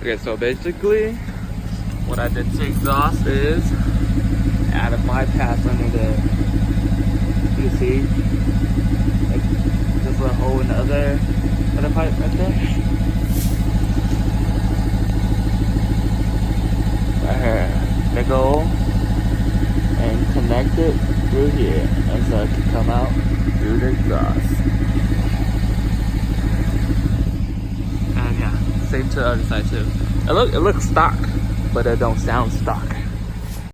Okay, so basically, what I did to exhaust is add a bypass under the, you see, like this little hole in the other pipe right there. Right here, they go and connect it through here, and so it can come out through the exhaust. And yeah, same to the other side too. It looks stock, but it don't sound stock.